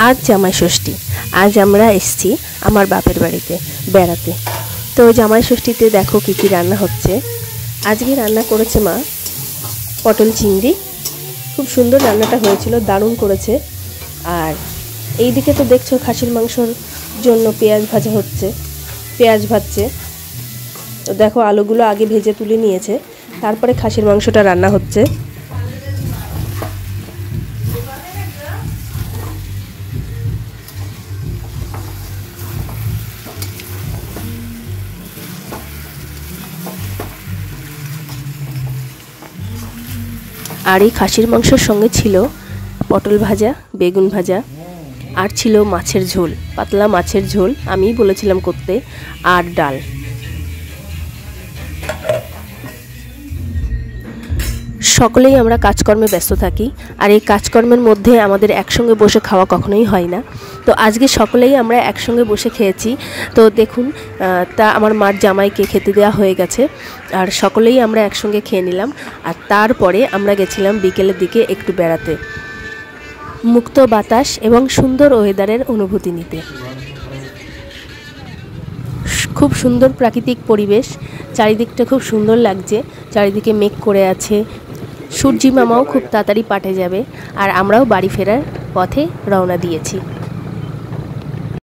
আজ জামাই ষষ্ঠী। আজ আমরা এসেছি আমার বাপের বাড়িতে বেড়াতে। তো জামাই ষষ্ঠীতে দেখো কী কী রান্না হচ্ছে। আজকে রান্না করেছে মা পটল চিংড়ি, খুব সুন্দর রান্নাটা হয়েছিল, দারুণ করেছে। আর এই দিকে তো দেখছো খাসির মাংসর জন্য পেঁয়াজ ভাজা হচ্ছে, পেঁয়াজ ভাজছে। তো দেখো আলুগুলো আগে ভেজে তুলে নিয়েছে, তারপরে খাসির মাংসটা রান্না হচ্ছে। আর এই খাসির মাংসের সঙ্গে ছিল পটল ভাজা, বেগুন ভাজা, আর ছিল মাছের ঝোল, পাতলা মাছের ঝোল আমিই বলেছিলাম করতে, আর ডাল। সকলেই আমরা কাজকর্মে ব্যস্ত থাকি, আর এই কাজকর্মের মধ্যে আমাদের একসঙ্গে বসে খাওয়া কখনোই হয় না। তো আজকে সকলেই আমরা একসঙ্গে বসে খেয়েছি। তো দেখুন, তা আমার মার জামাইকে খেতে দেওয়া হয়ে গেছে, আর সকলেই আমরা একসঙ্গে খেয়ে নিলাম। আর তারপরে আমরা গেছিলাম বিকেলের দিকে একটু বেড়াতে, মুক্ত বাতাস এবং সুন্দর ওয়েদারের অনুভূতি নিতে। খুব সুন্দর প্রাকৃতিক পরিবেশ, চারিদিকটা খুব সুন্দর লাগছে, চারিদিকে মেঘ করে আছে। সূর্যি মামাও খুব তাড়াতাড়ি পাঠে যাবে, আর আমরাও বাড়ি ফেরার পথে রওনা দিয়েছি।